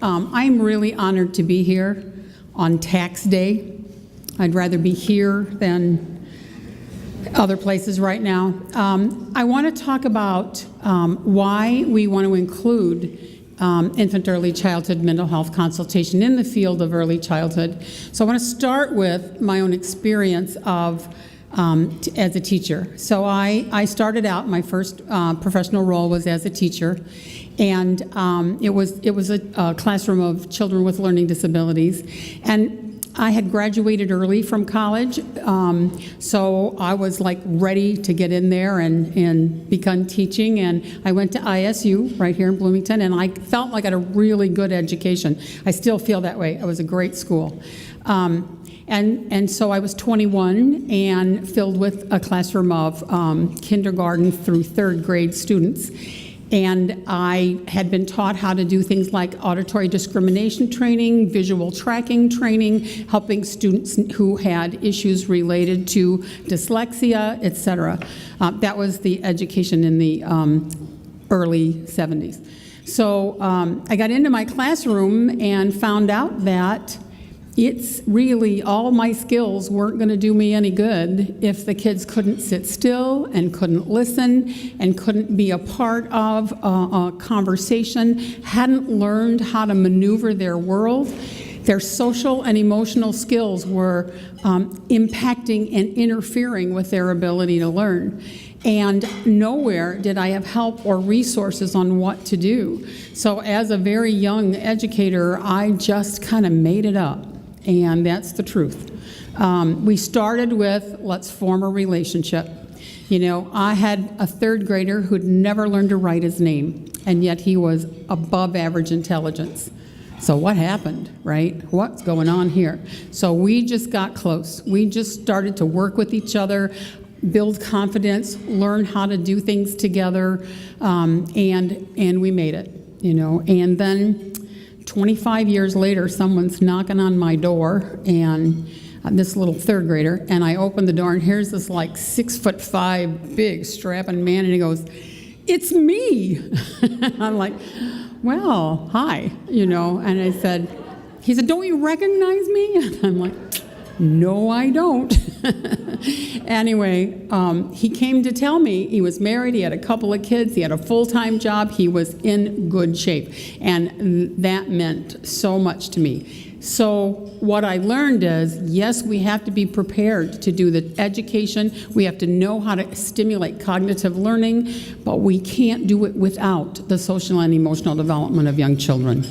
I'm really honored to be here on tax day. I'd rather be here than other places right now. I want to talk about why we want to include infant early childhood mental health consultation in the field of early childhood. So I want to start with my own experience of as a teacher. So I started out, my first professional role was as a teacher, and it was a classroom of children with learning disabilities, and I had graduated early from college, so I was like ready to get in there and begin teaching, and I went to ISU right here in Bloomington, and I felt like I had a really good education. I still feel that way. It was a great school. And so I was 21 and filled with a classroom of kindergarten through third grade students. And I had been taught how to do things like auditory discrimination training, visual tracking training, helping students who had issues related to dyslexia, etc. That was the education in the early 70s. So I got into my classroom and found out that it's really, all my skills weren't going to do me any good if the kids couldn't sit still and couldn't listen and couldn't be a part of a conversation, hadn't learned how to maneuver their world. Their social and emotional skills were impacting and interfering with their ability to learn. And nowhere did I have help or resources on what to do. So as a very young educator, I just kind of made it up. And that's the truth. We started with, let's form a relationship. You know, I had a third grader who'd never learned to write his name, and yet he was above average intelligence. So what happened, right? What's going on here? So we just got close. We just started to work with each other, build confidence, learn how to do things together, and we made it, you know. And then 25 years later, someone's knocking on my door, and this little third grader, and I open the door, and here's this like 6'5" big strapping man, and he goes, "It's me." I'm like, "Well, hi," you know, and he said, "Don't you recognize me?" And I'm like, "No, I don't." Anyway, he came to tell me he was married, he had a couple of kids, he had a full-time job, he was in good shape, and that meant so much to me. So what I learned is, yes, we have to be prepared to do the education, we have to know how to stimulate cognitive learning, but we can't do it without the social and emotional development of young children.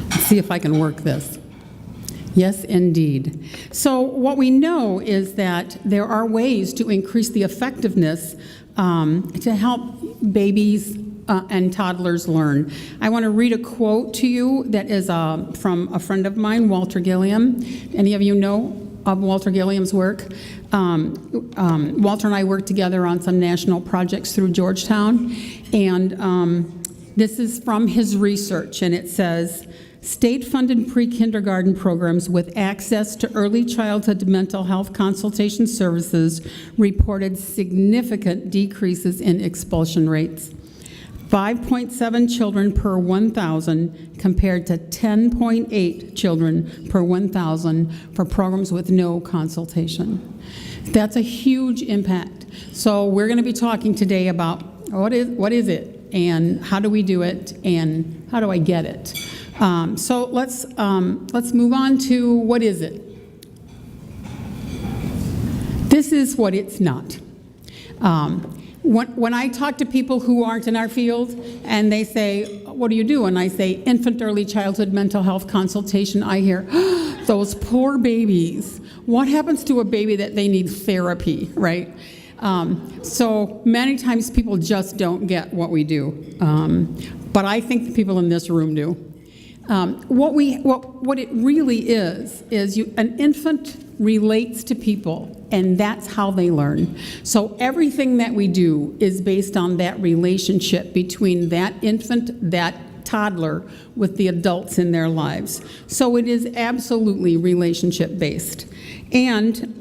Let's see if I can work this. Yes, indeed. So what we know is that there are ways to increase the effectiveness to help babies and toddlers learn. I want to read a quote to you that is from a friend of mine, Walter Gilliam. Any of you know of Walter Gilliam's work? Walter and I worked together on some national projects through Georgetown, and this is from his research, and it says, state-funded pre-kindergarten programs with access to early childhood mental health consultation services reported significant decreases in expulsion rates. 5.7 children per 1,000 compared to 10.8 children per 1,000 for programs with no consultation. That's a huge impact. So we're going to be talking today about what is it, and how do we do it, and how do I get it? So let's move on to what is it. This is what it's not. When I talk to people who aren't in our field and they say, "What do you do?" and I say, "Infant early childhood mental health consultation," I hear, "Those poor babies. What happens to a baby that they need therapy," right? So many times people just don't get what we do, but I think the people in this room do. What it really is an infant relates to people, and that's how they learn. So everything that we do is based on that relationship between that infant, that toddler, with the adults in their lives. So it is absolutely relationship based. And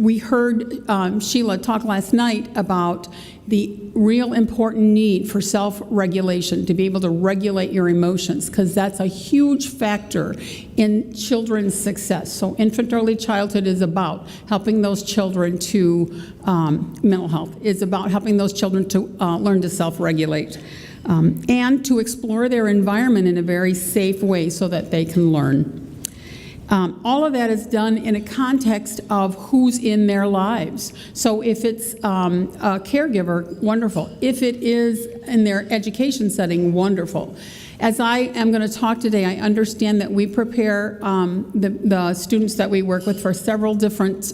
We heard Sheila talk last night about the real important need for self-regulation, to be able to regulate your emotions, because that's a huge factor in children's success. So infant early childhood is about helping those children to, mental health is about helping those children to learn to self-regulate and to explore their environment in a very safe way so that they can learn. All of that is done in a context of who's in their lives. So if it's a caregiver, wonderful. If it is in their education setting, wonderful. As I am going to talk today, I understand that we prepare the students that we work with for several different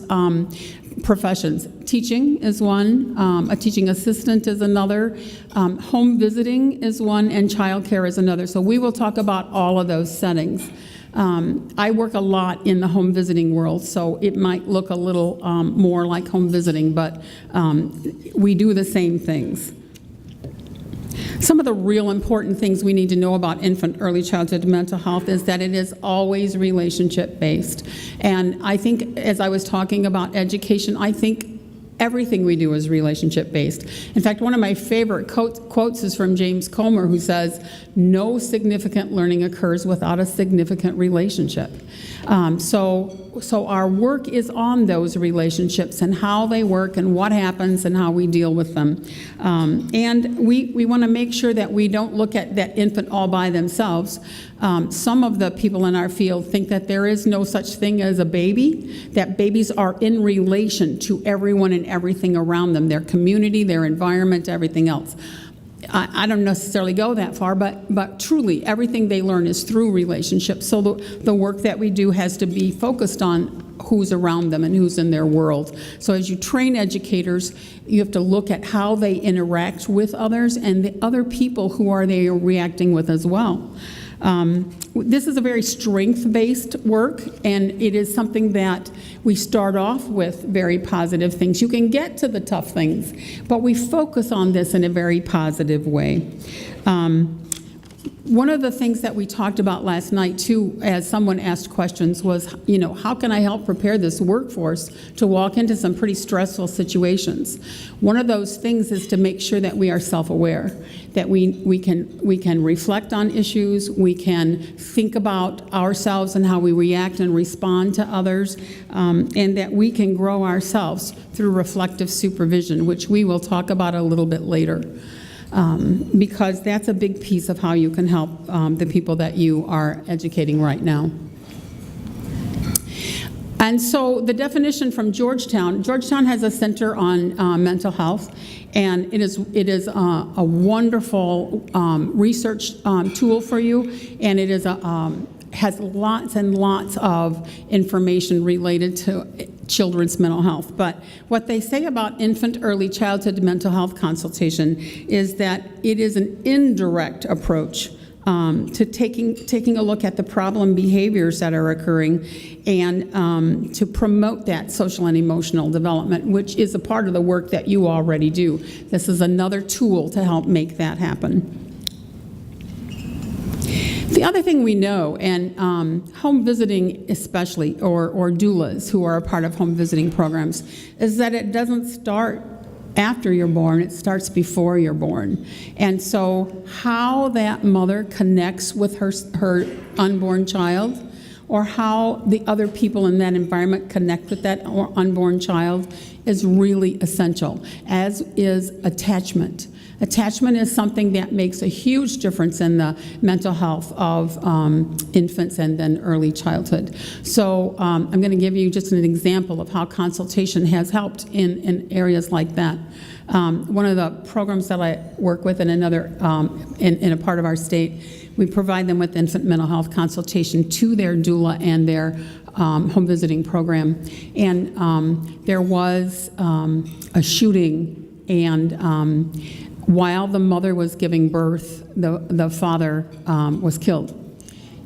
professions. Teaching is one, a teaching assistant is another, home visiting is one, and childcare is another. So we will talk about all of those settings. I work a lot in the home visiting world, so it might look a little more like home visiting, but we do the same things. Some of the real important things we need to know about infant early childhood mental health is that it is always relationship-based. And I think, as I was talking about education, I think everything we do is relationship-based. In fact, one of my favorite quotes is from James Comer, who says, "No significant learning occurs without a significant relationship." So our work is on those relationships and how they work and what happens and how we deal with them. And we want to make sure that we don't look at that infant all by themselves. Some of the people in our field think that there is no such thing as a baby, that babies are in relation to everyone and everything around them, their community, their environment, everything else. I don't necessarily go that far, but truly everything they learn is through relationships. So the work that we do has to be focused on who's around them and who's in their world. So as you train educators, you have to look at how they interact with others and the other people who are they reacting with as well. This is a very strength-based work, and it is something that we start off with very positive things. You can get to the tough things, but we focus on this in a very positive way. One of the things that we talked about last night, too, as someone asked questions, was, how can I help prepare this workforce to walk into some pretty stressful situations? One of those things is to make sure that we are self-aware, that we can reflect on issues, we can think about ourselves and how we react and respond to others, and that we can grow ourselves through reflective supervision, which we will talk about a little bit later. Because that's a big piece of how you can help the people that you are educating right now. And so the definition from Georgetown has a center on mental health, and it is a wonderful research tool for you, and it is has lots and lots of information related to children's mental health. But what they say about infant early childhood mental health consultation is that it is an indirect approach to taking a look at the problem behaviors that are occurring and to promote that social and emotional development, which is a part of the work that you already do. This is another tool to help make that happen. The other thing we know, and home visiting especially, or doulas who are a part of home visiting programs, is that it doesn't start after you're born, it starts before you're born. And so how that mother connects with her unborn child, or how the other people in that environment connect with that unborn child, is really essential, as is attachment. Attachment is something that makes a huge difference in the mental health of infants and then early childhood. So I'm going to give you just an example of how consultation has helped in areas like that. One of the programs that I work with in another, in a part of our state, we provide them with infant mental health consultation to their doula and their home visiting program. And there was a shooting, and while the mother was giving birth, the father was killed.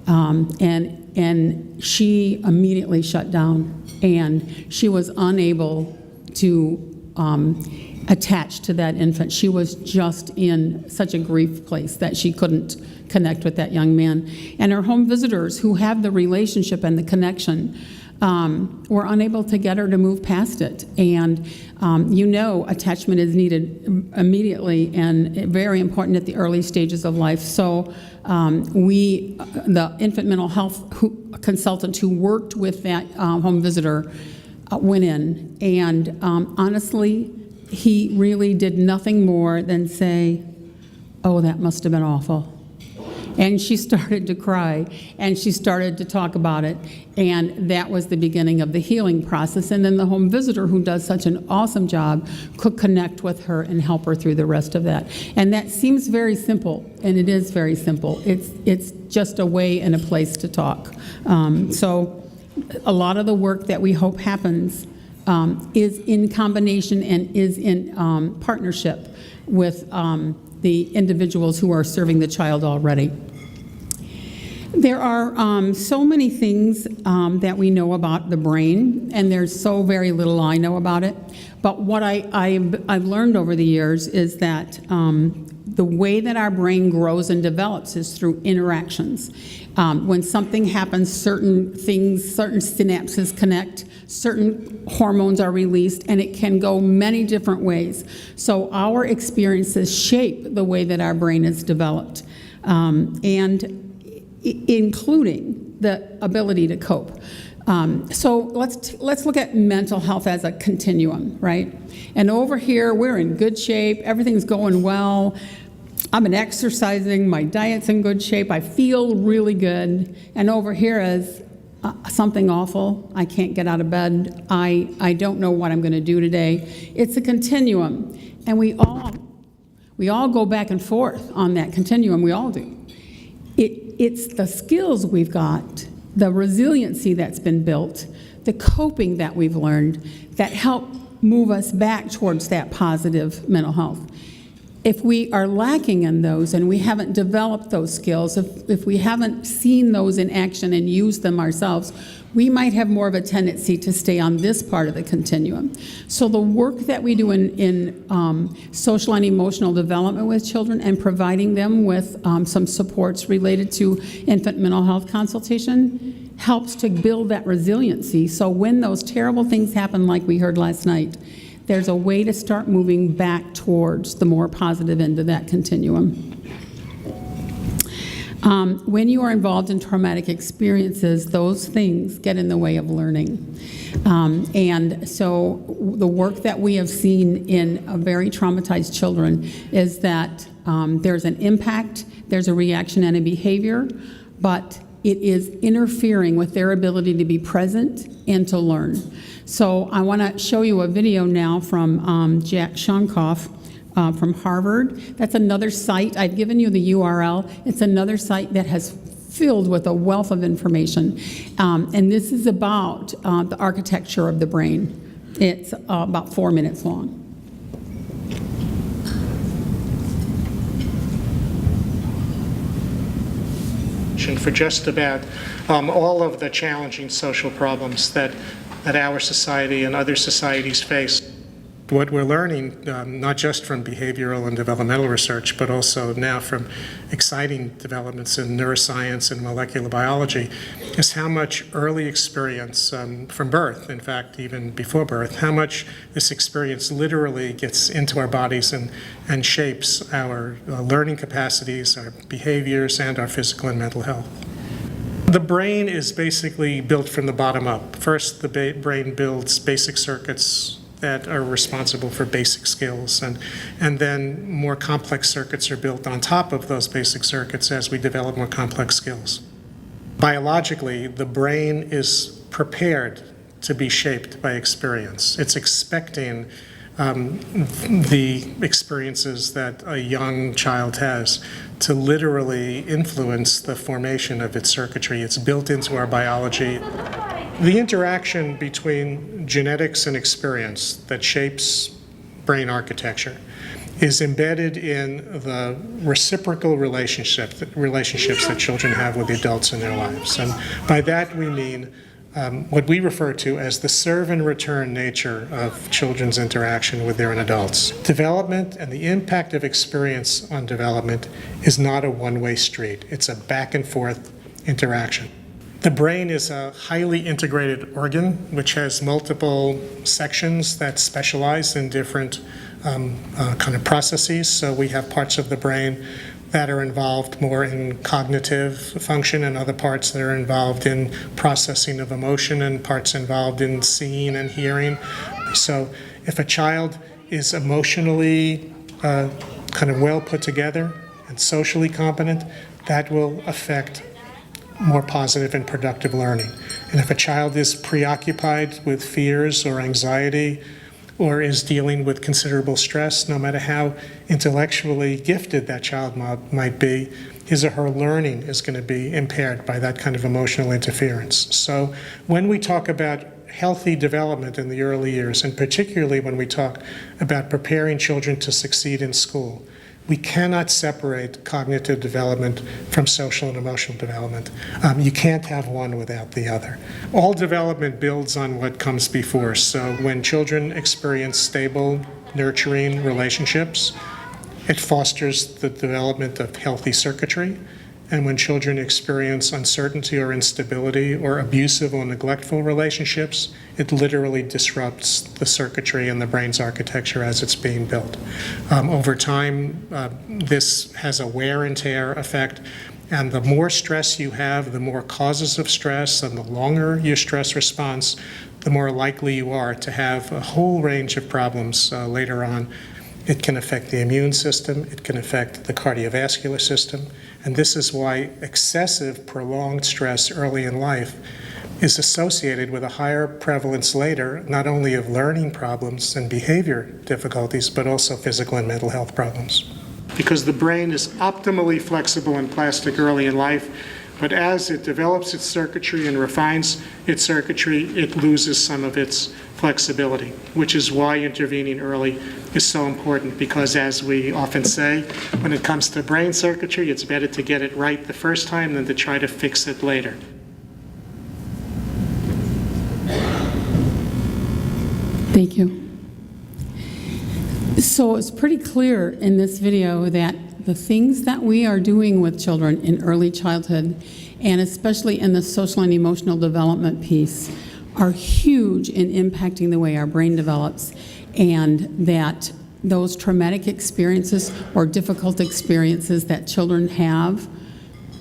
And she immediately shut down, and she was unable to attach to that infant. She was just in such a grief place that she couldn't connect with that young man. And her home visitors, who have the relationship and the connection, we're unable to get her to move past it. And attachment is needed immediately and very important at the early stages of life. So the infant mental health consultant who worked with that home visitor went in, and honestly, he really did nothing more than say, "Oh, that must have been awful." And she started to cry, and she started to talk about it, and that was the beginning of the healing process. And then the home visitor, who does such an awesome job, could connect with her and help her through the rest of that. And that seems very simple, and it is very simple. It's just a way and a place to talk. So a lot of the work that we hope happens is in combination and is in partnership with the individuals who are serving the child already. There are so many things that we know about the brain, and there's so very little I know about it. But what I've learned over the years is that the way that our brain grows and develops is through interactions. When something happens, certain synapses connect, certain hormones are released, and it can go many different ways. So our experiences shape the way that our brain is developed, and including the ability to cope. So let's look at mental health as a continuum, right? And over here, we're in good shape, everything's going well. I've been exercising, my diet's in good shape, I feel really good. And over here is something awful. I can't get out of bed. I don't know what I'm going to do today. It's a continuum, and we all go back and forth on that continuum. We all do. It's the skills we've got, the resiliency that's been built, the coping that we've learned that help move us back towards that positive mental health. If we are lacking in those and we haven't developed those skills, if we haven't seen those in action and used them ourselves, we might have more of a tendency to stay on this part of the continuum. So the work that we do in social and emotional development with children and providing them with some supports related to infant mental health consultation helps to build that resiliency. So when those terrible things happen like we heard last night, there's a way to start moving back towards the more positive end of that continuum. When you are involved in traumatic experiences, those things get in the way of learning. And so the work that we have seen in very traumatized children is that there's an impact, there's a reaction and a behavior, but it is interfering with their ability to be present and to learn. So I want to show you a video now from Jack Shonkoff from Harvard. That's another site. I've given you the URL. It's another site that has filled with a wealth of information. And this is about the architecture of the brain. It's about 4 minutes long. For just about all of the challenging social problems that our society and other societies face. What we're learning, not just from behavioral and developmental research, but also now from exciting developments in neuroscience and molecular biology, is how much early experience from birth, in fact, even before birth, how much this experience literally gets into our bodies and shapes our learning capacities, our behaviors, and our physical and mental health. The brain is basically built from the bottom up. First, the brain builds basic circuits that are responsible for basic skills, and then more complex circuits are built on top of those basic circuits as we develop more complex skills. Biologically, the brain is prepared to be shaped by experience. It's expecting the experiences that a young child has to literally influence the formation of its circuitry. It's built into our biology. The interaction between genetics and experience that shapes brain architecture is embedded in the reciprocal relationships that children have with the adults in their lives. And by that we mean what we refer to as the serve and return nature of children's interaction with their adults. Development and the impact of experience on development is not a one-way street. It's a back and forth interaction. The brain is a highly integrated organ which has multiple sections that specialize in different kind of processes. So we have parts of the brain that are involved more in cognitive function and other parts that are involved in processing of emotion and parts involved in seeing and hearing. So if a child is emotionally kind of well put together and socially competent, that will affect more positive and productive learning. And if a child is preoccupied with fears or anxiety or is dealing with considerable stress, no matter how intellectually gifted that child might be, his or her learning is going to be impaired by that kind of emotional interference. So when we talk about healthy development in the early years, and particularly when we talk about preparing children to succeed in school, we cannot separate cognitive development from social and emotional development. You can't have one without the other. All development builds on what comes before. So when children experience stable, nurturing relationships, it fosters the development of healthy circuitry. And when children experience uncertainty or instability or abusive or neglectful relationships, it literally disrupts the circuitry and the brain's architecture as it's being built. Over time, this has a wear and tear effect. And the more stress you have, the more causes of stress, and the longer your stress response, the more likely you are to have a whole range of problems later on. It can affect the immune system, it can affect the cardiovascular system, and this is why excessive, prolonged stress early in life is associated with a higher prevalence later, not only of learning problems and behavior difficulties, but also physical and mental health problems. Because the brain is optimally flexible and plastic early in life, but as it develops its circuitry and refines its circuitry, it loses some of its flexibility, which is why intervening early is so important, because as we often say, when it comes to brain circuitry, it's better to get it right the first time than to try to fix it later. Thank you. So it's pretty clear in this video that the things that we are doing with children in early childhood, and especially in the social and emotional development piece, are huge in impacting the way our brain develops, and that those traumatic experiences or difficult experiences that children have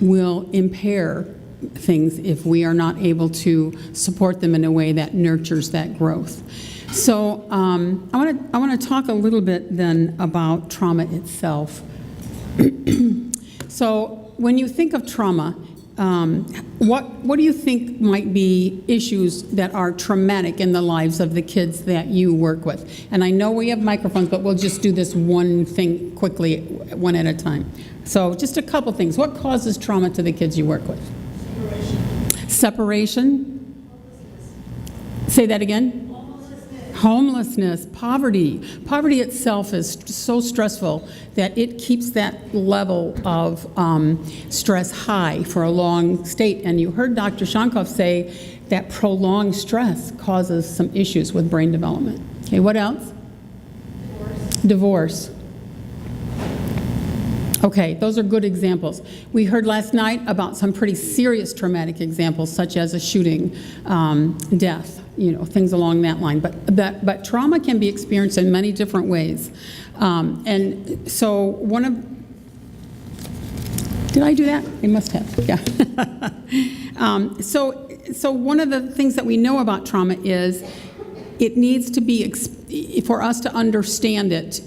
will impair things if we are not able to support them in a way that nurtures that growth. So I want to talk a little bit then about trauma itself. So when you think of trauma, what do you think might be issues that are traumatic in the lives of the kids that you work with? And I know we have microphones, but we'll just do this one thing quickly, one at a time. So just a couple things. What causes trauma to the kids you work with? Separation. Say that again. Homelessness, poverty. Poverty itself is so stressful that it keeps that level of stress high for a long state. And you heard Dr. Shankov say that prolonged stress causes some issues with brain development. Okay, what else? Divorce. Okay, those are good examples. We heard last night about some pretty serious traumatic examples, such as a shooting, death, things along that line. But trauma can be experienced in many different ways. And so did I do that? I must have, yeah. So one of the things that we know about trauma is it needs to be, for us to understand it,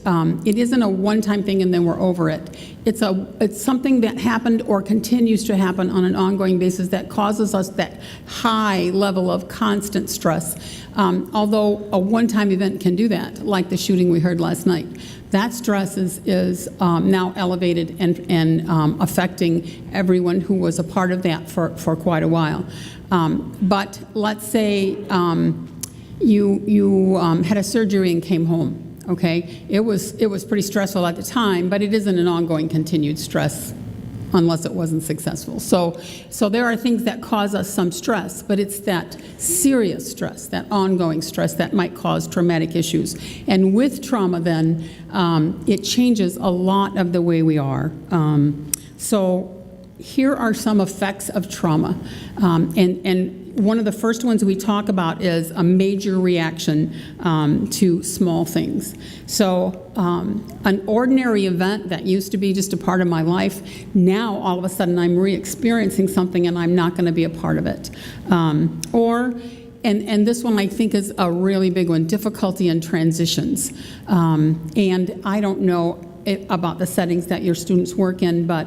it isn't a one-time thing and then we're over it. It's something that happened or continues to happen on an ongoing basis that causes us that high level of constant stress. Although a one-time event can do that, like the shooting we heard last night. That stress is now elevated and affecting everyone who was a part of that for quite a while. But let's say you had a surgery and came home. Okay, it was pretty stressful at the time, but it isn't an ongoing continued stress unless it wasn't successful. So there are things that cause us some stress, but it's that serious stress, that ongoing stress that might cause traumatic issues. And with trauma then, it changes a lot of the way we are. So here are some effects of trauma. And one of the first ones we talk about is a major reaction to small things. So an ordinary event that used to be just a part of my life, now all of a sudden I'm re-experiencing something and I'm not going to be a part of it. And this one I think is a really big one, difficulty in transitions. And I don't know about the settings that your students work in, but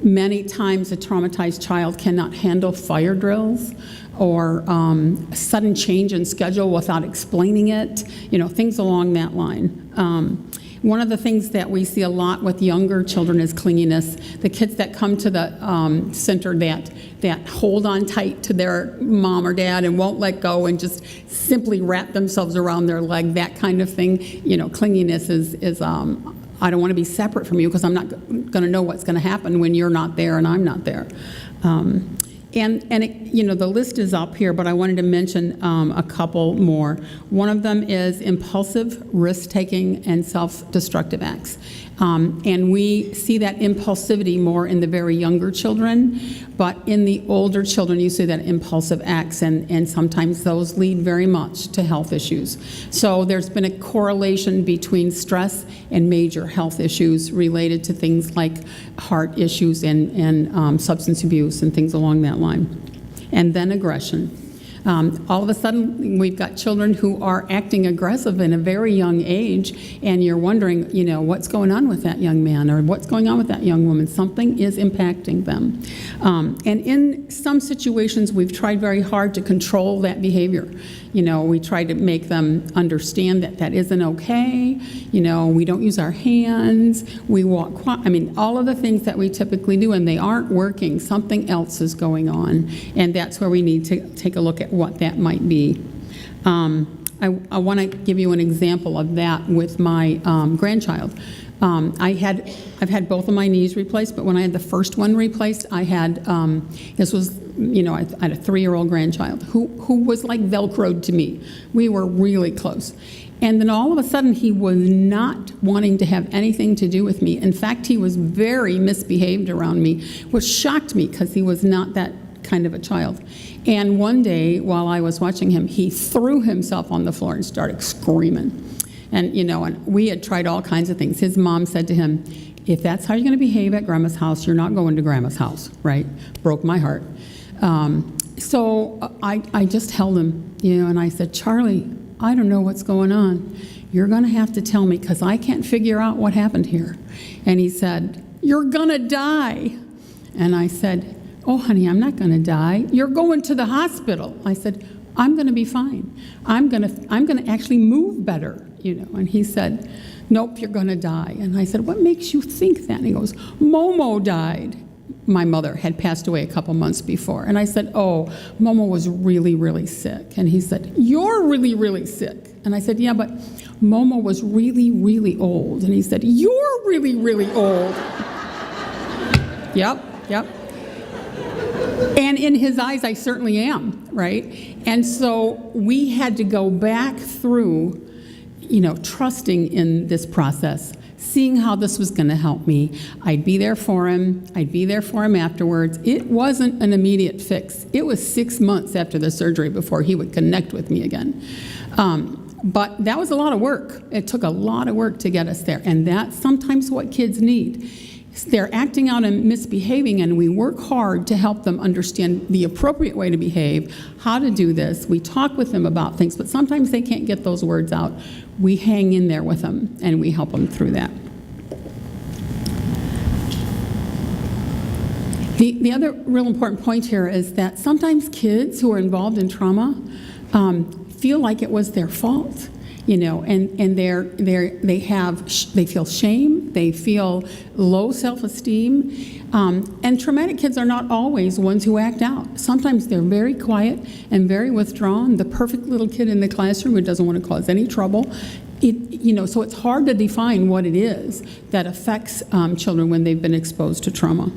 many times a traumatized child cannot handle fire drills or a sudden change in schedule without explaining it, things along that line. One of the things that we see a lot with younger children is clinginess. The kids that come to the center that hold on tight to their mom or dad and won't let go and just simply wrap themselves around their leg, that kind of thing. Clinginess is I don't want to be separate from you because I'm not going to know what's going to happen when you're not there and I'm not there. The list is up here, but I wanted to mention a couple more. One of them is impulsive, risk-taking, and self-destructive acts. And we see that impulsivity more in the very younger children, but in the older children you see that impulsive acts, and sometimes those lead very much to health issues. So there's been a correlation between stress and major health issues related to things like heart issues and substance abuse and things along that line. And then aggression. All of a sudden, we've got children who are acting aggressive in a very young age, and you're wondering, what's going on with that young man or what's going on with that young woman. Something is impacting them. And in some situations, we've tried very hard to control that behavior. We try to make them understand that that isn't okay. We don't use our hands. We walk, all of the things that we typically do, and they aren't working. Something else is going on, and that's where we need to take a look at what that might be. I want to give you an example of that with my grandchild. I've had both of my knees replaced, but when I had the first one replaced, I had, I had a 3-year-old grandchild who was like Velcroed to me. We were really close. And then all of a sudden, he was not wanting to have anything to do with me. In fact, he was very misbehaved around me, which shocked me because he was not that kind of a child. And one day, while I was watching him, he threw himself on the floor and started screaming. And, and we had tried all kinds of things. His mom said to him, if that's how you're going to behave at Grandma's house, you're not going to Grandma's house, right? Broke my heart. So I just held him, and I said, Charlie, I don't know what's going on. You're going to have to tell me because I can't figure out what happened here. And he said, you're going to die. And I said, oh, honey, I'm not going to die. You're going to the hospital. I said, I'm going to be fine. I'm going to actually move better, And he said, nope, you're going to die. And I said, what makes you think that? And he goes, Momo died. My mother had passed away a couple months before. And I said, oh, Momo was really, really sick. And he said, you're really, really sick. And I said, yeah, but Momo was really, really old. And he said, you're really, really old. Yep. And in his eyes, I certainly am, right? And so we had to go back through, trusting in this process, seeing how this was going to help me. I'd be there for him. I'd be there for him afterwards. It wasn't an immediate fix. It was 6 months after the surgery before he would connect with me again. But that was a lot of work. It took a lot of work to get us there. And that's sometimes what kids need. They're acting out and misbehaving, and we work hard to help them understand the appropriate way to behave, how to do this. We talk with them about things, but sometimes they can't get those words out. We hang in there with them, and we help them through that. The other real important point here is that sometimes kids who are involved in trauma feel like it was their fault. And they feel shame, they feel low self-esteem, and traumatic kids are not always ones who act out. Sometimes they're very quiet and very withdrawn, the perfect little kid in the classroom who doesn't want to cause any trouble. So it's hard to define what it is that affects children when they've been exposed to trauma.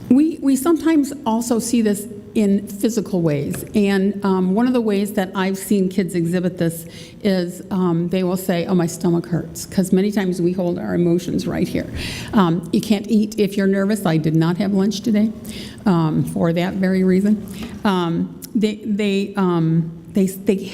We sometimes also see this in physical ways. And one of the ways that I've seen kids exhibit this is they will say, oh, my stomach hurts, because many times we hold our emotions right here. You can't eat if you're nervous. I did not have lunch today for that very reason. They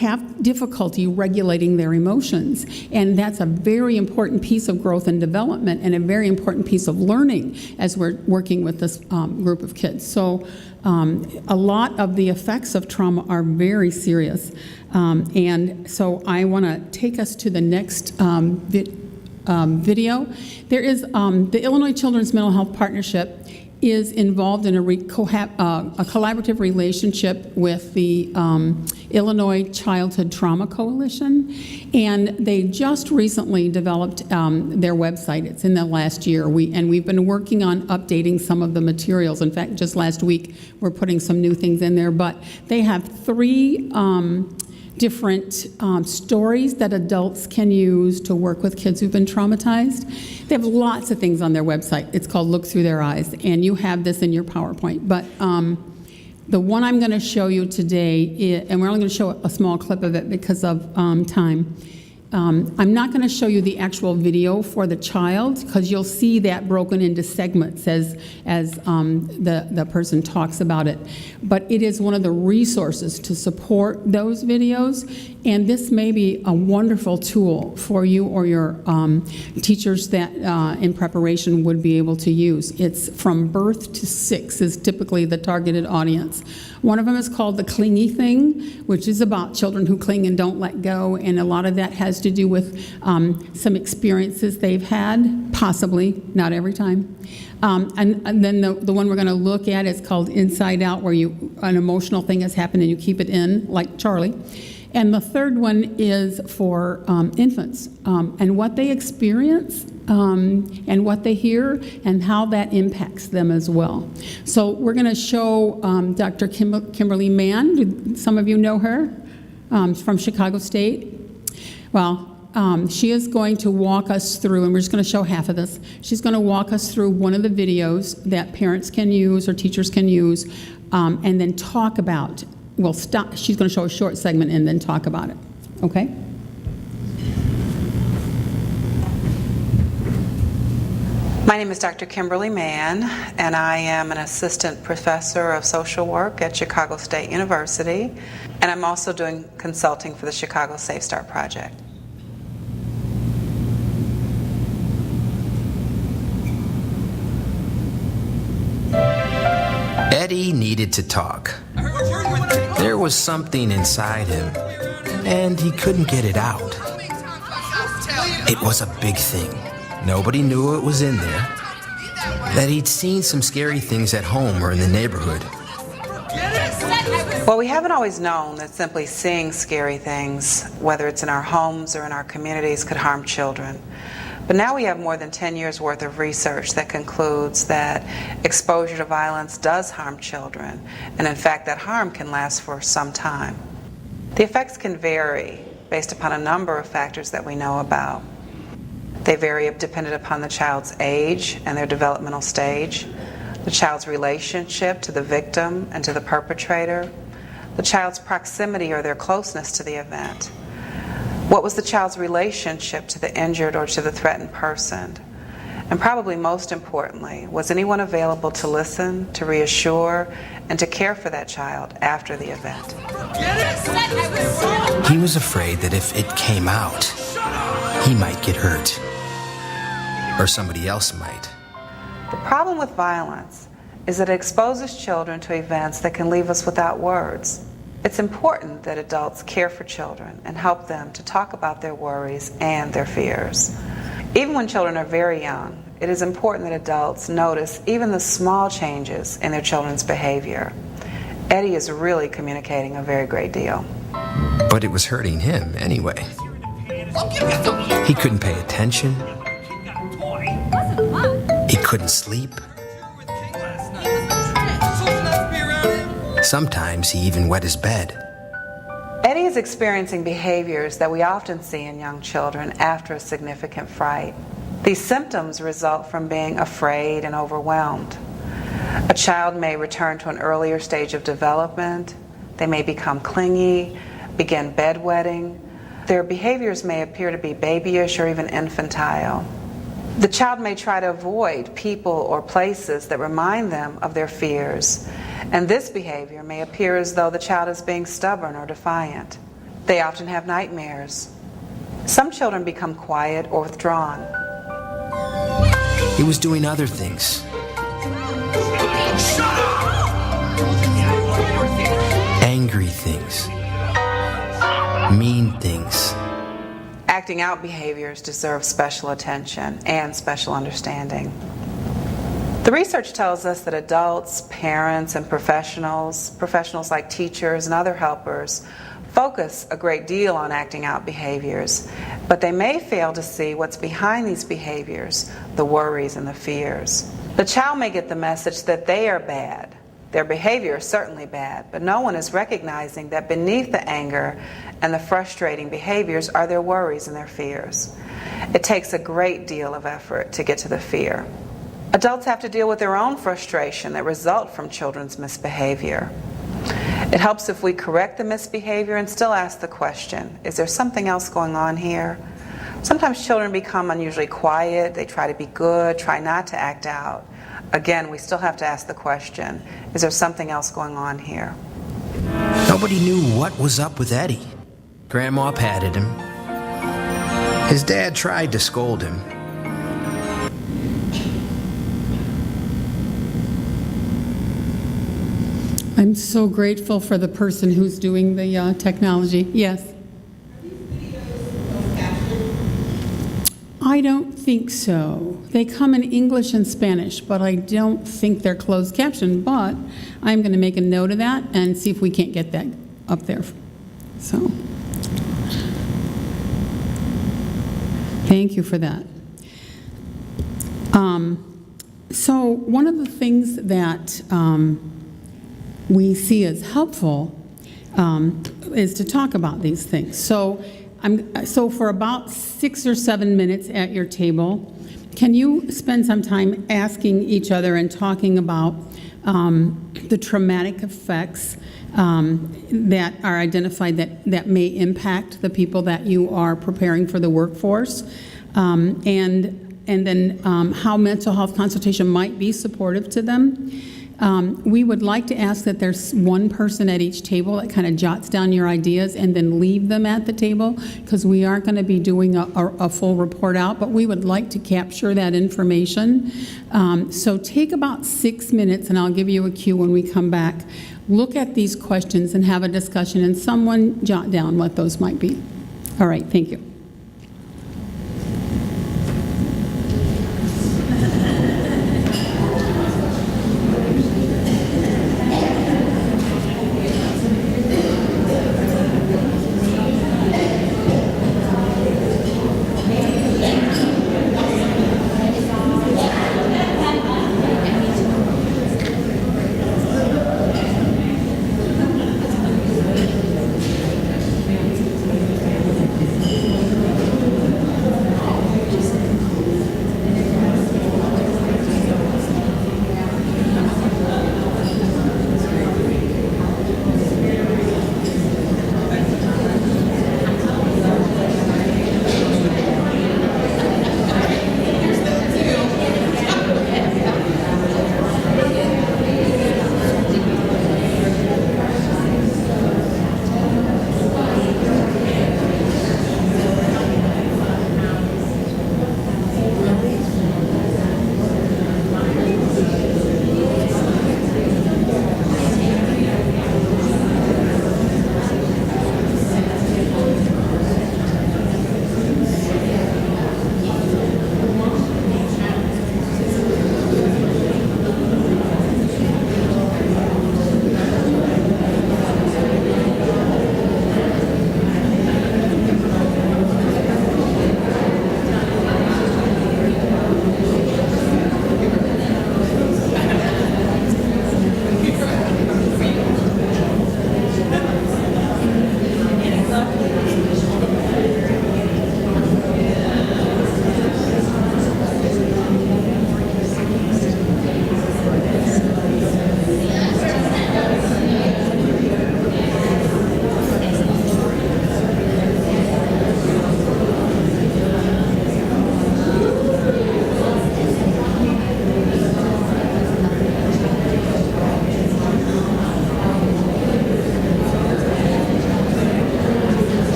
have difficulty regulating their emotions, and that's a very important piece of growth and development and a very important piece of learning as we're working with this group of kids. So a lot of the effects of trauma are very serious. And so I want to take us to the next video. There is the Illinois Children's Mental Health Partnership is involved in a collaborative relationship with the Illinois Childhood Trauma Coalition, and they just recently developed their website. It's in the last year, and we've been working on updating some of the materials. In fact, just last week, we're putting some new things in there, but they have 3 different stories that adults can use to work with kids who've been traumatized. They have lots of things on their website. It's called Look Through Their Eyes, and you have this in your PowerPoint. But the one I'm going to show you today, and we're only going to show a small clip of it because of time. I'm not going to show you the actual video for the child, because you'll see that broken into segments as the person talks about it. But it is one of the resources to support those videos, and this may be a wonderful tool for you or your teachers that in preparation would be able to use. It's from birth to 6 is typically the targeted audience. One of them is called The Clingy Thing, which is about children who cling and don't let go, and a lot of that has to do with some experiences they've had, possibly, not every time. And then the one we're going to look at is called Inside Out, where an emotional thing has happened and you keep it in, like Charlie. And the third one is for infants and what they experience and what they hear and how that impacts them as well. So we're going to show Dr. Kimberly Mann. Do some of you know her? From Chicago State. Well, she is going to walk us through, and we're just going to show half of this. She's going to walk us through one of the videos that parents can use or teachers can use, and then talk about. We'll stop. She's going to show a short segment and then talk about it. Okay? My name is Dr. Kimberly Mann, and I am an assistant professor of social work at Chicago State University, and I'm also doing consulting for the Chicago Safe Start Project. Eddie needed to talk. There was something inside him, and he couldn't get it out. It was a big thing. Nobody knew it was in there. That he'd seen some scary things at home or in the neighborhood. Well, we haven't always known that simply seeing scary things, whether it's in our homes or in our communities, could harm children. But now we have more than 10 years worth of research that concludes that exposure to violence does harm children, and in fact that harm can last for some time. The effects can vary based upon a number of factors that we know about. They vary dependent upon the child's age and their developmental stage, the child's relationship to the victim and to the perpetrator, the child's proximity or their closeness to the event. What was the child's relationship to the injured or to the threatened person? And probably most importantly, was anyone available to listen, to reassure, and to care for that child after the event? He was afraid that if it came out, he might get hurt. Or somebody else might. The problem with violence is that it exposes children to events that can leave us without words. It's important that adults care for children and help them to talk about their worries and their fears. Even when children are very young, it is important that adults notice even the small changes in their children's behavior. Eddie is really communicating a very great deal. But it was hurting him anyway. He couldn't pay attention. He couldn't sleep. Sometimes he even wet his bed. Eddie is experiencing behaviors that we often see in young children after a significant fright. These symptoms result from being afraid and overwhelmed. A child may return to an earlier stage of development. They may become clingy, begin bedwetting. Their behaviors may appear to be babyish or even infantile. The child may try to avoid people or places that remind them of their fears, and this behavior may appear as though the child is being stubborn or defiant. They often have nightmares. Some children become quiet or withdrawn. He was doing other things. Angry things. Mean things. Acting out behaviors deserve special attention and special understanding. The research tells us that adults, parents, and professionals like teachers and other helpers, focus a great deal on acting out behaviors, but they may fail to see what's behind these behaviors, the worries and the fears. The child may get the message that they are bad. Their behavior is certainly bad, but no one is recognizing that beneath the anger and the frustrating behaviors are their worries and their fears. It takes a great deal of effort to get to the fear. Adults have to deal with their own frustration that result from children's misbehavior. It helps if we correct the misbehavior and still ask the question, is there something else going on here? Sometimes children become unusually quiet, they try to be good, try not to act out. Again, we still have to ask the question, is there something else going on here? Nobody knew what was up with Eddie. Grandma patted him. His dad tried to scold him. I'm so grateful for the person who's doing the technology. Yes? I don't think so. They come in English and Spanish, but I don't think they're closed captioned. But I'm going to make a note of that and see if we can't get that up there. So, thank you for that. So one of the things that we see as helpful is to talk about these things. So for about 6 or 7 minutes at your table, can you spend some time asking each other and talking about the traumatic effects that are identified that may impact the people that you are preparing for the workforce, and then how mental health consultation might be supportive to them? We would like to ask that there's one person at each table that kind of jots down your ideas and then leave them at the table, because we aren't going to be doing a full report out, but we would like to capture that information. So take about 6 minutes, and I'll give you a cue when we come back. Look at these questions and have a discussion, and someone jot down what those might be. All right, thank you.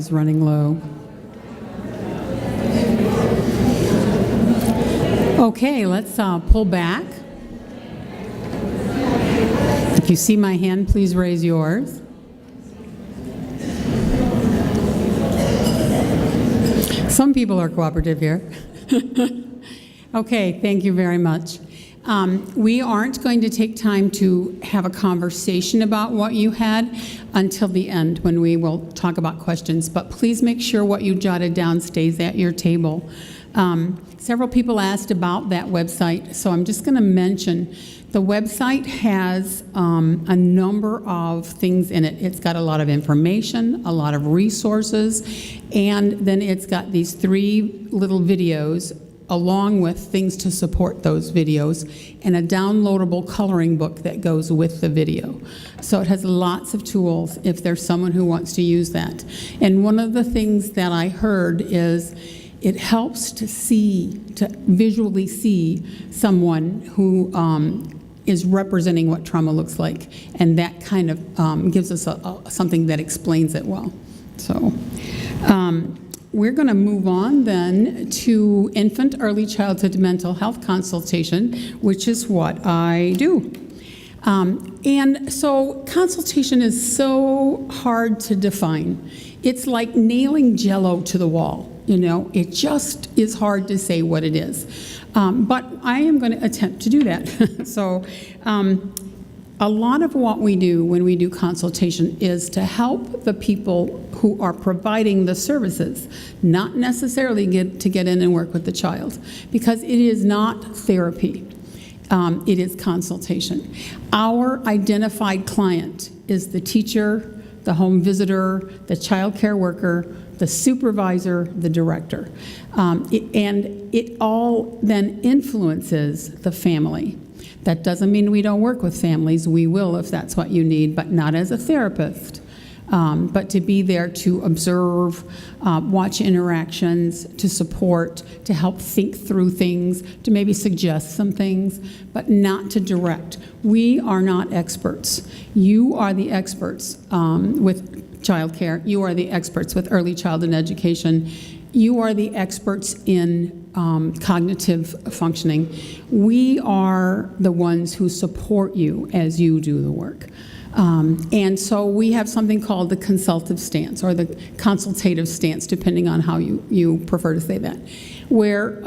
is running low. Okay, let's pull back. If you see my hand, please raise yours. Some people are cooperative here. Okay, thank you very much. We aren't going to take time to have a conversation about what you had until the end when we will talk about questions, but please make sure what you jotted down stays at your table. Several people asked about that website, so I'm just going to mention the website has a number of things in it. It's got a lot of information, a lot of resources, and then it's got these 3 little videos along with things to support those videos, and a downloadable coloring book that goes with the video. So it has lots of tools if there's someone who wants to use that. And one of the things that I heard is it helps to visually see someone who is representing what trauma looks like, and that kind of gives us something that explains it well. So we're going to move on then to infant early childhood mental health consultation, which is what I do. And so consultation is so hard to define. It's like nailing Jell-O to the wall. You know, it just is hard to say what it is. But I am going to attempt to do that. So a lot of what we do when we do consultation is to help the people who are providing the services, not necessarily get in and work with the child, because it is not therapy. It is consultation. Our identified client is the teacher, the home visitor, the child care worker, the supervisor, the director. And it all then influences the family. That doesn't mean we don't work with families. We will if that's what you need, but not as a therapist. But to be there to observe, watch interactions, to support, to help think through things, to maybe suggest some things, but not to direct. We are not experts. You are the experts with childcare. You are the experts with early childhood education. You are the experts in cognitive functioning. We are the ones who support you as you do the work. And so we have something called the consultative stance or the consultative stance, depending on how you prefer to say that, where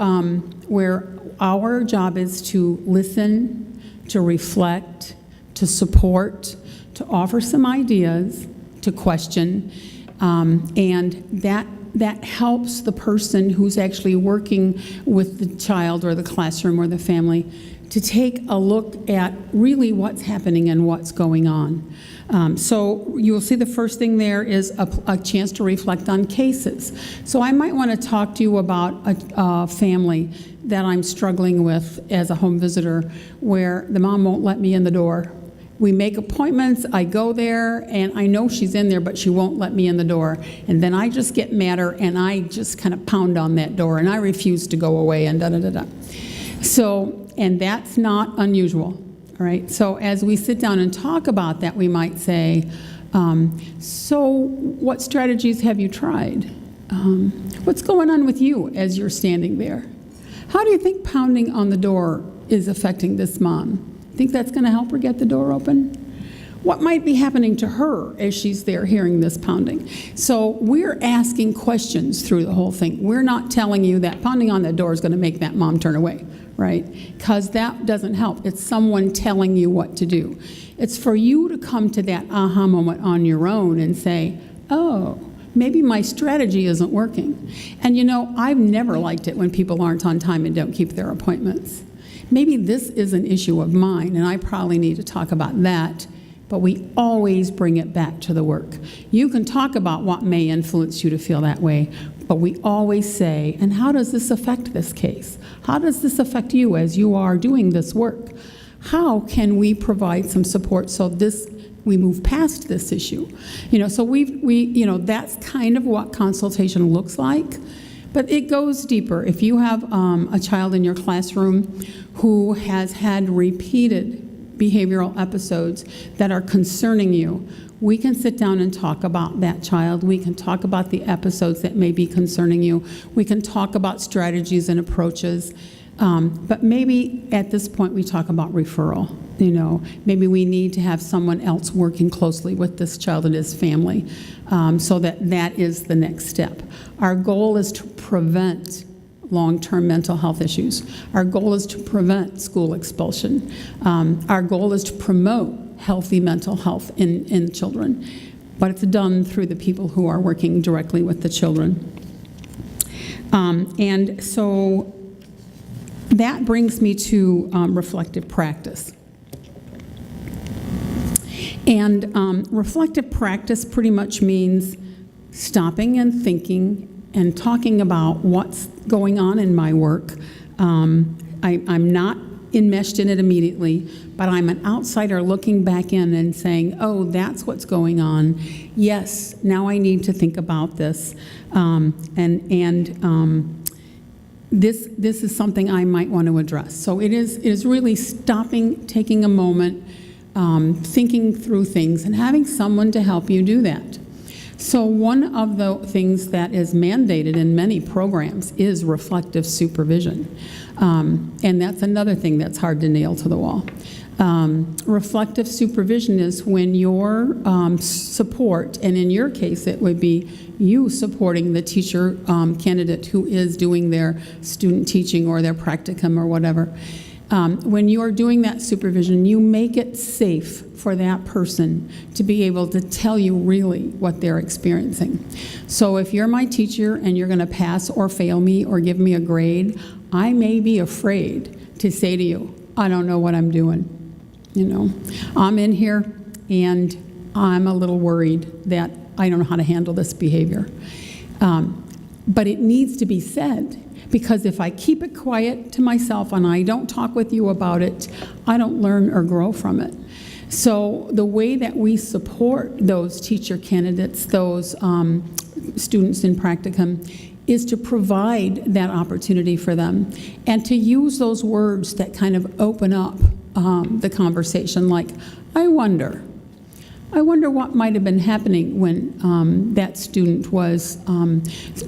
our job is to listen, to reflect, to support, to offer some ideas, to question, and that helps the person who's actually working with the child or the classroom or the family to take a look at really what's happening and what's going on. So you'll see the first thing there is a chance to reflect on cases. So I might want to talk to you about a family that I'm struggling with as a home visitor where the mom won't let me in the door. We make appointments, I go there, and I know she's in there, but she won't let me in the door. And then I just get madder, and I just kind of pound on that door, and I refuse to go away, and da-da-da-da. So, and that's not unusual, all right? So as we sit down and talk about that, we might say, so what strategies have you tried? What's going on with you as you're standing there? How do you think pounding on the door is affecting this mom? Think that's going to help her get the door open? What might be happening to her as she's there hearing this pounding? So we're asking questions through the whole thing. We're not telling you that pounding on that door is going to make that mom turn away, right? Because that doesn't help. It's someone telling you what to do. It's for you to come to that aha moment on your own and say, oh, maybe my strategy isn't working. And you know, I've never liked it when people aren't on time and don't keep their appointments. Maybe this is an issue of mine, and I probably need to talk about that, but we always bring it back to the work. You can talk about what may influence you to feel that way, but we always say, and how does this affect this case? How does this affect you as you are doing this work? How can we provide some support so we move past this issue? You know, so that's kind of what consultation looks like. But it goes deeper. If you have a child in your classroom who has had repeated behavioral episodes that are concerning you, we can sit down and talk about that child. We can talk about the episodes that may be concerning you. We can talk about strategies and approaches. But maybe at this point we talk about referral. Maybe we need to have someone else working closely with this child and his family, so that is the next step. Our goal is to prevent long-term mental health issues. Our goal is to prevent school expulsion. Our goal is to promote healthy mental health in children, but it's done through the people who are working directly with the children. And so that brings me to reflective practice. And reflective practice pretty much means stopping and thinking and talking about what's going on in my work. I'm not enmeshed in it immediately, but I'm an outsider looking back in and saying, oh, that's what's going on. Yes, now I need to think about this. This is something I might want to address. So it is really stopping, taking a moment, thinking through things, and having someone to help you do that. So one of the things that is mandated in many programs is reflective supervision. And that's another thing that's hard to nail to the wall. Reflective supervision is when your support, and in your case it would be you supporting the teacher candidate who is doing their student teaching or their practicum or whatever. When you are doing that supervision, you make it safe for that person to be able to tell you really what they're experiencing. So if you're my teacher and you're going to pass or fail me or give me a grade, I may be afraid to say to you, I don't know what I'm doing. I'm in here and I'm a little worried that I don't know how to handle this behavior. But it needs to be said, because if I keep it quiet to myself and I don't talk with you about it, I don't learn or grow from it. So the way that we support those teacher candidates, those students in practicum, is to provide that opportunity for them and to use those words that kind of open up the conversation, like, I wonder what might have been happening when that student was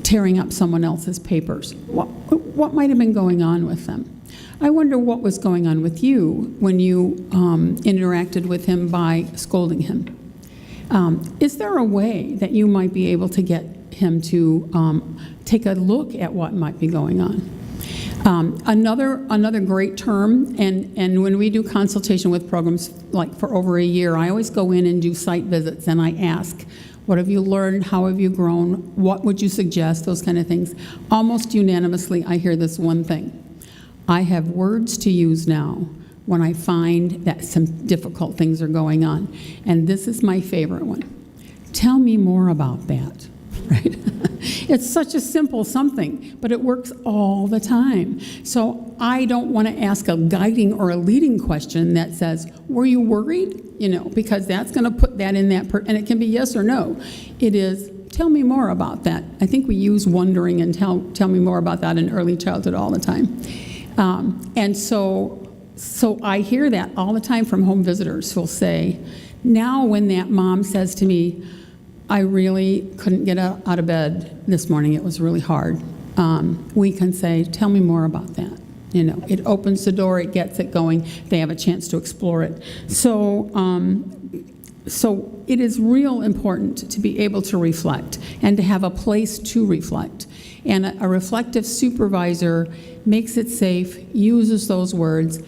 tearing up someone else's papers. What might have been going on with them? I wonder what was going on with you when you interacted with him by scolding him. Is there a way that you might be able to get him to take a look at what might be going on? Another great term, and when we do consultation with programs like for over a year, I always go in and do site visits and I ask, what have you learned? How have you grown? What would you suggest? Those kind of things. Almost unanimously, I hear this one thing. I have words to use now when I find that some difficult things are going on. And this is my favorite one. Tell me more about that. Right? It's such a simple something, but it works all the time. So I don't want to ask a guiding or a leading question that says, were you worried? Because that's going to put that in that, and it can be yes or no. It is, tell me more about that. I think we use wondering and tell me more about that in early childhood all the time. And so I hear that all the time from home visitors who'll say, now when that mom says to me, I really couldn't get out of bed this morning, it was really hard, we can say, tell me more about that. It opens the door, it gets it going, they have a chance to explore it. So it is real important to be able to reflect and to have a place to reflect. And a reflective supervisor makes it safe, uses those words,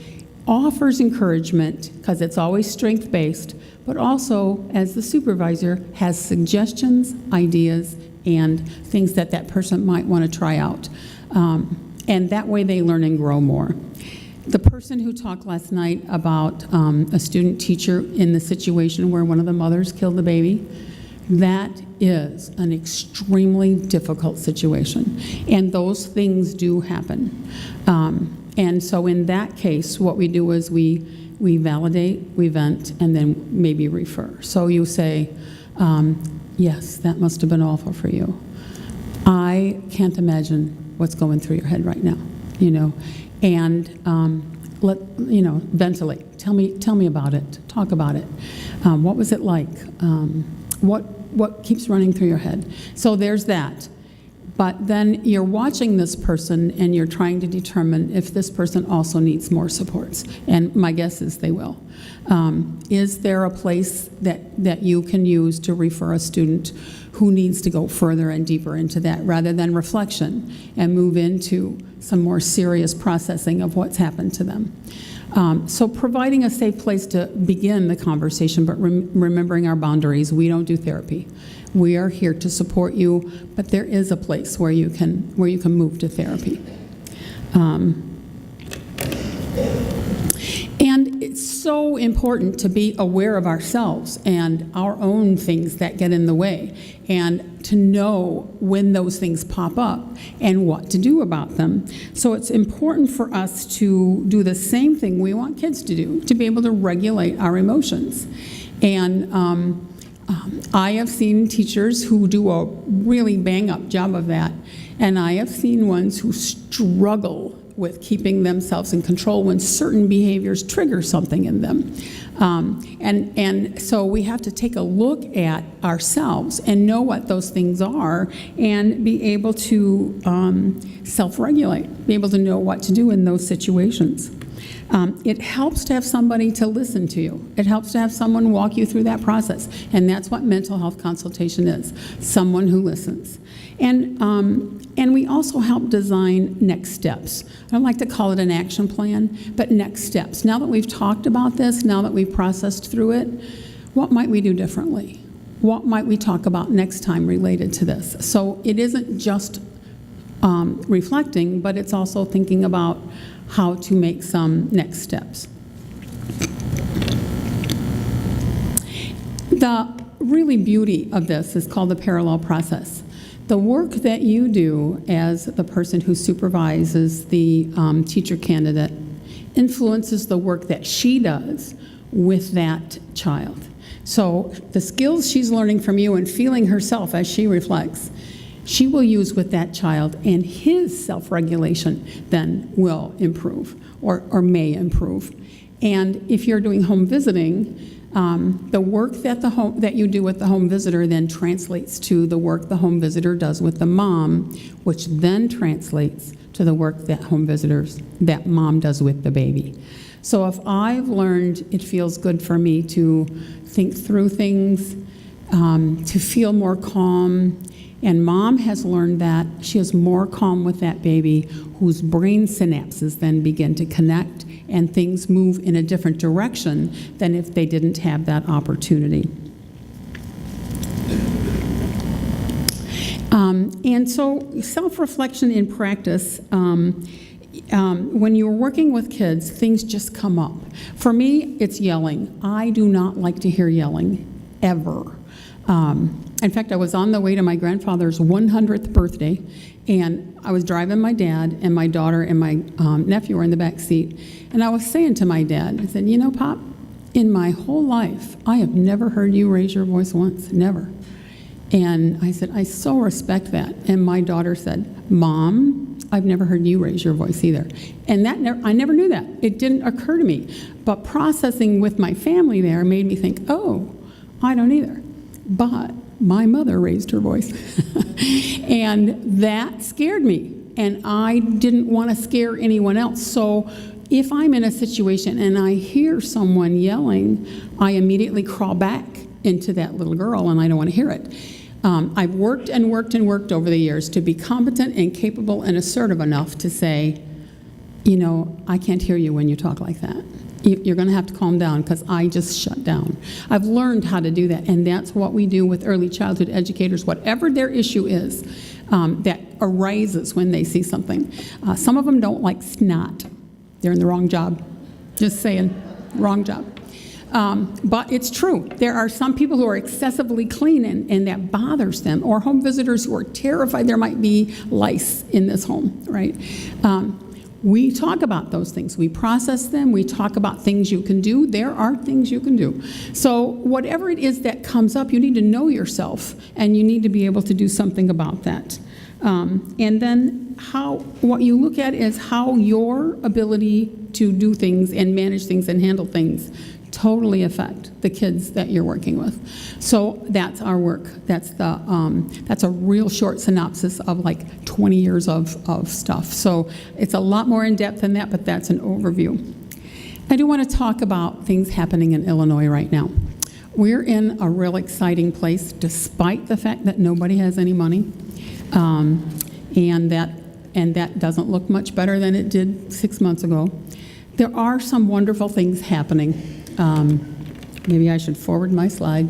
offers encouragement, because it's always strength-based, but also, as the supervisor, has suggestions, ideas, and things that person might want to try out. And that way they learn and grow more. The person who talked last night about a student teacher in the situation where one of the mothers killed the baby, that is an extremely difficult situation. And those things do happen. And so in that case, what we do is we validate, we vent, and then maybe refer. So you say, yes, that must have been awful for you. I can't imagine what's going through your head right now, and ventilate. Tell me about it. Talk about it. What was it like? What keeps running through your head? So there's that. But then you're watching this person and you're trying to determine if this person also needs more supports. And my guess is they will. Is there a place that you can use to refer a student who needs to go further and deeper into that rather than reflection and move into some more serious processing of what's happened to them? So providing a safe place to begin the conversation, but remembering our boundaries. We don't do therapy. We are here to support you, but there is a place where you can move to therapy. And it's so important to be aware of ourselves and our own things that get in the way, and to know when those things pop up and what to do about them. So it's important for us to do the same thing we want kids to do, to be able to regulate our emotions. And I have seen teachers who do a really bang-up job of that, and I have seen ones who struggle with keeping themselves in control when certain behaviors trigger something in them. And so we have to take a look at ourselves and know what those things are and be able to self-regulate, be able to know what to do in those situations. It helps to have somebody to listen to you. It helps to have someone walk you through that process. And that's what mental health consultation is, someone who listens. And we also help design next steps. I don't like to call it an action plan, but next steps. Now that we've talked about this, now that we've processed through it, what might we do differently? What might we talk about next time related to this? So it isn't just reflecting, but it's also thinking about how to make some next steps. The really beauty of this is called the parallel process. The work that you do as the person who supervises the teacher candidate influences the work that she does with that child. So the skills she's learning from you and feeling herself as she reflects, she will use with that child, and his self-regulation then will improve or may improve. And if you're doing home visiting, the work that you do with the home visitor then translates to the work the home visitor does with the mom, which then translates to the work that mom does with the baby. So if I've learned it feels good for me to think through things, to feel more calm, and mom has learned that she is more calm with that baby, whose brain synapses then begin to connect and things move in a different direction than if they didn't have that opportunity. And so self-reflection in practice, when you're working with kids, things just come up. For me, it's yelling. I do not like to hear yelling, ever. In fact, I was on the way to my grandfather's 100th birthday, and I was driving my dad, and my daughter and my nephew were in the back seat. And I was saying to my dad, I said, you know, Pop, in my whole life, I have never heard you raise your voice once, never. And I said, I so respect that. And my daughter said, Mom, I've never heard you raise your voice either. And I never knew that. It didn't occur to me. But processing with my family there made me think, oh, I don't either. But my mother raised her voice. And that scared me. And I didn't want to scare anyone else. So if I'm in a situation and I hear someone yelling, I immediately crawl back into that little girl, and I don't want to hear it. I've worked and worked and worked over the years to be competent and capable and assertive enough to say, you know, I can't hear you when you talk like that. You're going to have to calm down because I just shut down. I've learned how to do that, and that's what we do with early childhood educators, whatever their issue is that arises when they see something. Some of them don't like snot. They're in the wrong job. Just saying, wrong job. But it's true. There are some people who are excessively clean and that bothers them, or home visitors who are terrified there might be lice in this home, right? We talk about those things. We process them. We talk about things you can do. There are things you can do. So whatever it is that comes up, you need to know yourself, and you need to be able to do something about that. And then what you look at is how your ability to do things and manage things and handle things totally affect the kids that you're working with. So that's our work. That's a real short synopsis of like 20 years of stuff. So it's a lot more in depth than that, but that's an overview. I do want to talk about things happening in Illinois right now. We're in a real exciting place, despite the fact that nobody has any money, and that doesn't look much better than it did 6 months ago. There are some wonderful things happening. Maybe I should forward my slide.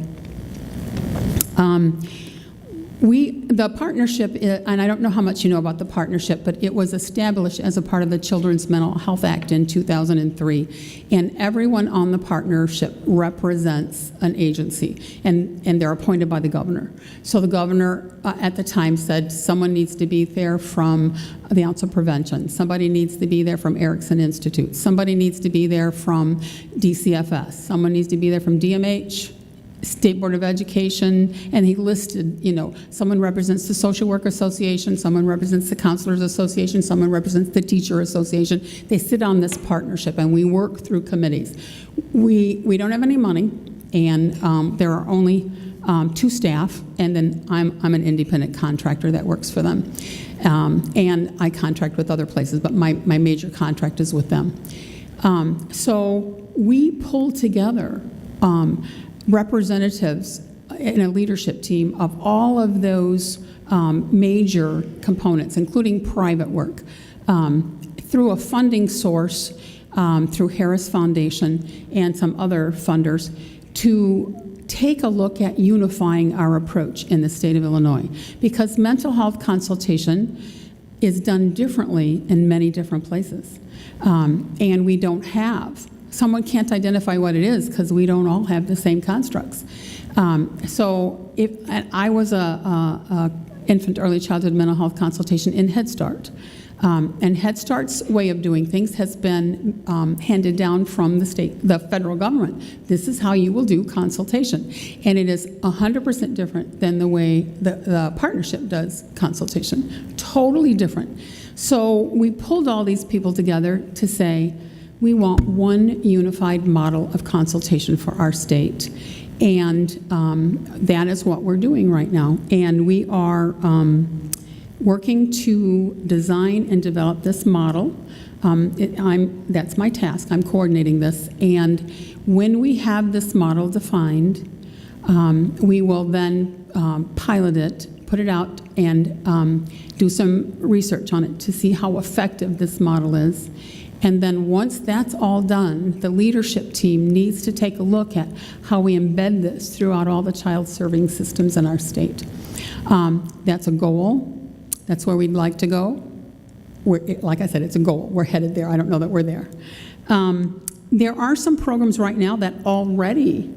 The partnership, and I don't know how much you know about the partnership, but it was established as a part of the Children's Mental Health Act in 2003, and everyone on the partnership represents an agency, and they're appointed by the governor. So the governor at the time said someone needs to be there from the Ounce of Prevention, somebody needs to be there from Erickson Institute, somebody needs to be there from DCFS, someone needs to be there from DMH, State Board of Education, and he listed, someone represents the Social Work Association, someone represents the Counselors Association, someone represents the Teacher Association. They sit on this partnership, and we work through committees. We don't have any money, and there are only 2 staff, and then I'm an independent contractor that works for them. And I contract with other places, but my major contract is with them. So we pull together representatives in a leadership team of all of those major components, including private work, through a funding source, through Harris Foundation and some other funders, to take a look at unifying our approach in the state of Illinois. Because mental health consultation is done differently in many different places. And we don't have someone can't identify what it is because we don't all have the same constructs. So I was a infant early childhood mental health consultation in Head Start. And Head Start's way of doing things has been handed down from the federal government. This is how you will do consultation. And it is 100% different than the way the partnership does consultation. Totally different. So we pulled all these people together to say, we want one unified model of consultation for our state. And that is what we're doing right now. And we are working to design and develop this model. That's my task. I'm coordinating this. And when we have this model defined, we will then pilot it, put it out, and do some research on it to see how effective this model is. And then once that's all done, the leadership team needs to take a look at how we embed this throughout all the child-serving systems in our state. That's a goal. That's where we'd like to go. Like I said, it's a goal. We're headed there. I don't know that we're there. There are some programs right now that already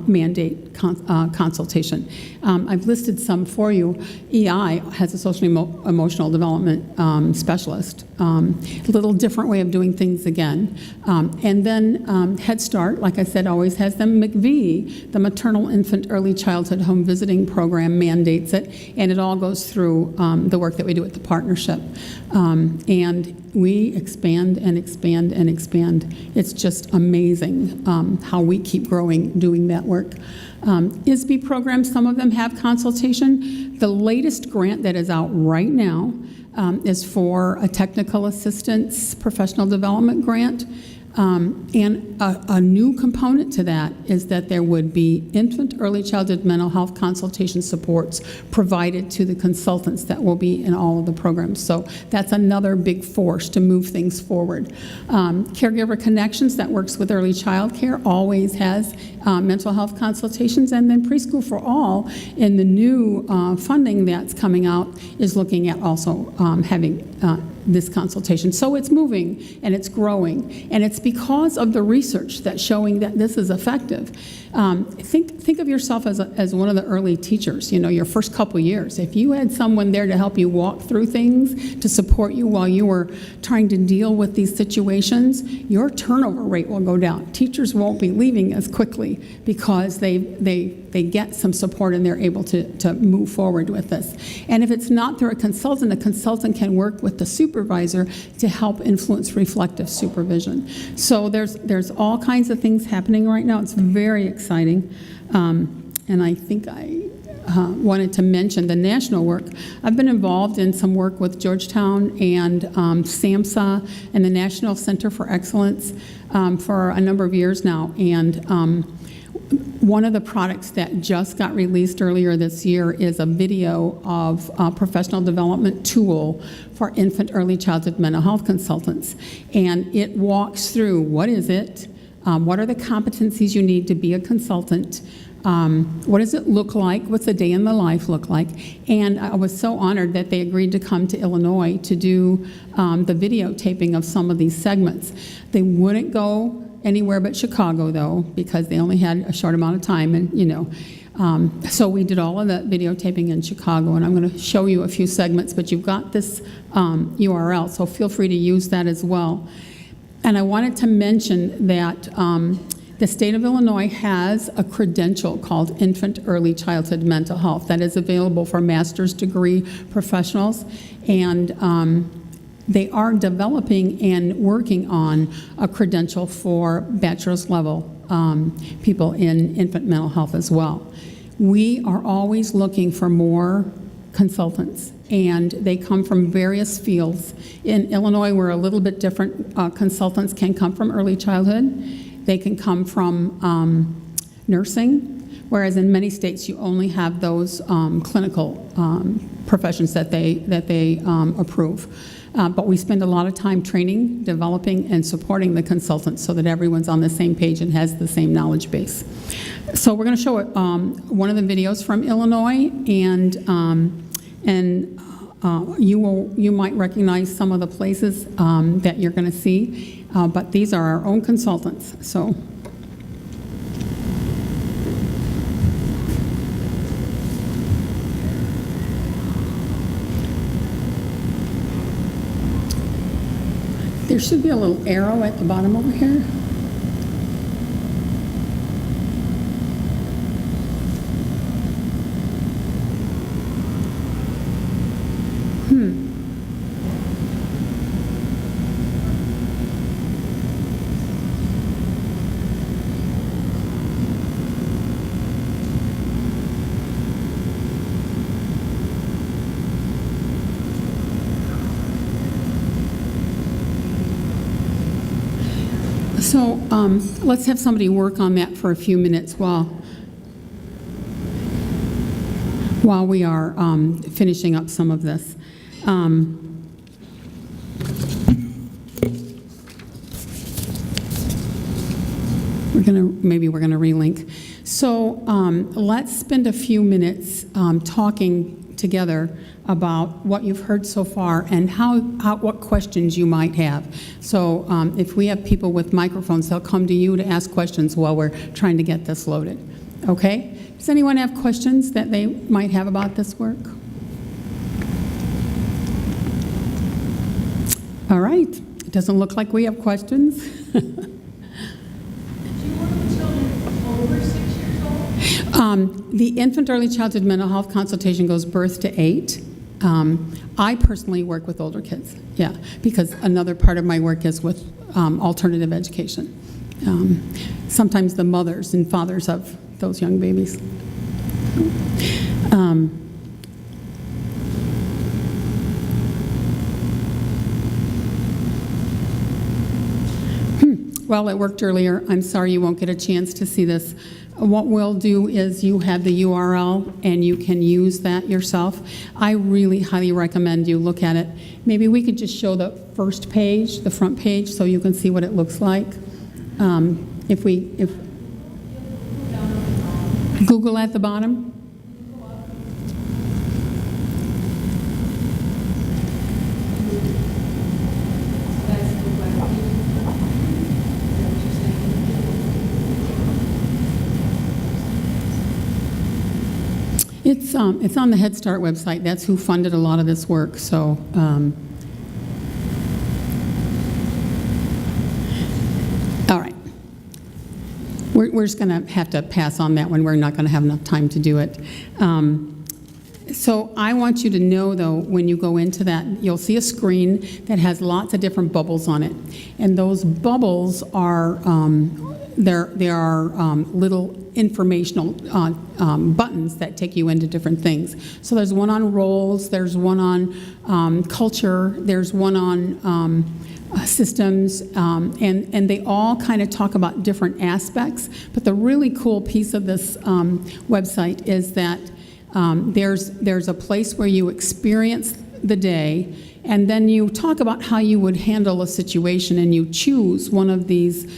mandate consultation. I've listed some for you. EI has a social emotional development specialist. A little different way of doing things again. And then Head Start, like I said, always has them. McVie, the Maternal Infant Early Childhood Home Visiting Program, mandates it, and it all goes through the work that we do at the partnership. And we expand and expand and expand. It's just amazing how we keep growing doing that work. ISB programs, some of them have consultation. The latest grant that is out right now is for a technical assistance professional development grant. And a new component to that is that there would be infant early childhood mental health consultation supports provided to the consultants that will be in all of the programs. So that's another big force to move things forward. Caregiver Connections, that works with early child care, always has mental health consultations. And then Preschool for All, in the new funding that's coming out, is looking at also having this consultation. So it's moving and it's growing, and it's because of the research that's showing that this is effective. Think of yourself as one of the early teachers, your first couple years. If you had someone there to help you walk through things, to support you while you were trying to deal with these situations, your turnover rate will go down. Teachers won't be leaving as quickly because they get some support and they're able to move forward with this. And if it's not through a consultant can work with the supervisor to help influence reflective supervision. So there's all kinds of things happening right now. It's very exciting. And I think I wanted to mention the national work. I've been involved in some work with Georgetown and SAMHSA and the National Center for Excellence for a number of years now. And one of the products that just got released earlier this year is a video of a professional development tool for infant early childhood mental health consultants. And it walks through what is it, what are the competencies you need to be a consultant, what does it look like, what's a day in the life look like. And I was so honored that they agreed to come to Illinois to do the videotaping of some of these segments. They wouldn't go anywhere but Chicago, though, because they only had a short amount of time, and so we did all of that videotaping in Chicago, and I'm going to show you a few segments, but you've got this URL, so feel free to use that as well. And I wanted to mention that the state of Illinois has a credential called Infant Early Childhood Mental Health that is available for master's degree professionals, and they are developing and working on a credential for bachelor's level people in infant mental health as well. We are always looking for more consultants, and they come from various fields. In Illinois, we're a little bit different. Consultants can come from early childhood. They can come from nursing, whereas in many states you only have those clinical professions that they approve. But we spend a lot of time training, developing, and supporting the consultants so that everyone's on the same page and has the same knowledge base. So we're going to show one of the videos from Illinois, and you might recognize some of the places that you're going to see, but these are our own consultants. So. There should be a little arrow at the bottom over here. So let's have somebody work on that for a few minutes while we are finishing up some of this. Maybe we're gonna relink. So let's spend a few minutes talking together about what you've heard so far and what questions you might have. So if we have people with microphones, they'll come to you to ask questions while we're trying to get this loaded. Okay? Does anyone have questions that they might have about this work? All right. It doesn't look like we have questions. Do you work with children over 6 years old? The infant early childhood mental health consultation goes birth to 8. I personally work with older kids, yeah, because another part of my work is with alternative education. Sometimes the mothers and fathers of those young babies. Well, it worked earlier. I'm sorry you won't get a chance to see this. What we'll do is you have the URL and you can use that yourself. I really highly recommend you look at it. Maybe we could just show the first page, the front page, so you can see what it looks like. If Google at the bottom. It's on the Head Start website. That's who funded a lot of this work, so. All right. We're just going to have to pass on that one. We're not going to have enough time to do it. So I want you to know, though, when you go into that, you'll see a screen that has lots of different bubbles on it. And those bubbles are, there are little informational buttons that take you into different things. So there's one on roles, there's one on culture, there's one on systems, and they all kind of talk about different aspects. But the really cool piece of this website is that there's a place where you experience the day, and then you talk about how you would handle a situation, and you choose one of these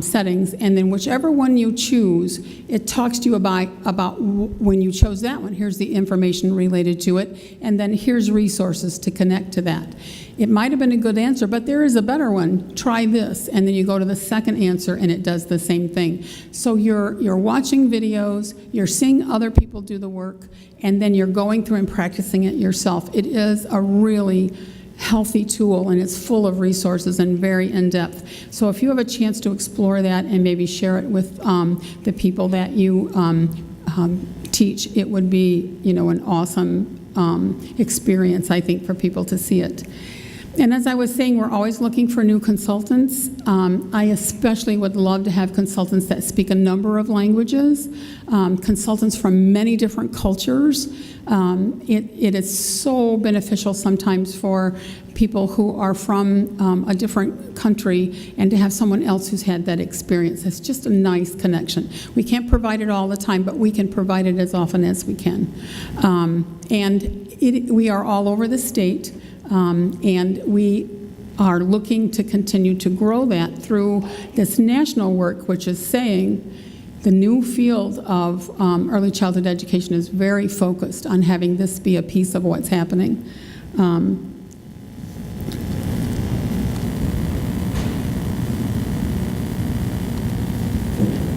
settings, and then whichever one you choose, it talks to you about when you chose that one. Here's the information related to it, and then here's resources to connect to that. It might have been a good answer, but there is a better one. Try this, and then you go to the second answer, and it does the same thing. So you're watching videos, you're seeing other people do the work, and then you're going through and practicing it yourself. It is a really healthy tool, and it's full of resources and very in-depth. So if you have a chance to explore that and maybe share it with the people that you teach, it would be, an awesome experience, I think, for people to see it. And as I was saying, we're always looking for new consultants. I especially would love to have consultants that speak a number of languages, consultants from many different cultures. It is so beneficial sometimes for people who are from a different country and to have someone else who's had that experience. It's just a nice connection. We can't provide it all the time, but we can provide it as often as we can. We are all over the state. And we are looking to continue to grow that through this national work, which is saying the new field of early childhood education is very focused on having this be a piece of what's happening.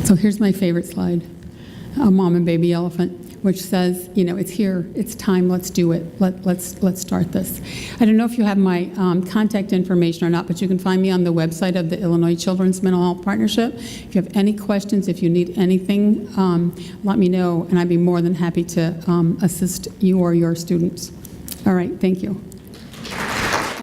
So here's my favorite slide, a mom and baby elephant, which says, it's here, it's time, let's do it, let's start this. I don't know if you have my contact information or not, but you can find me on the website of the Illinois Children's Mental Health Partnership. If you have any questions, if you need anything, let me know, and I'd be more than happy to assist you or your students. All right, thank you.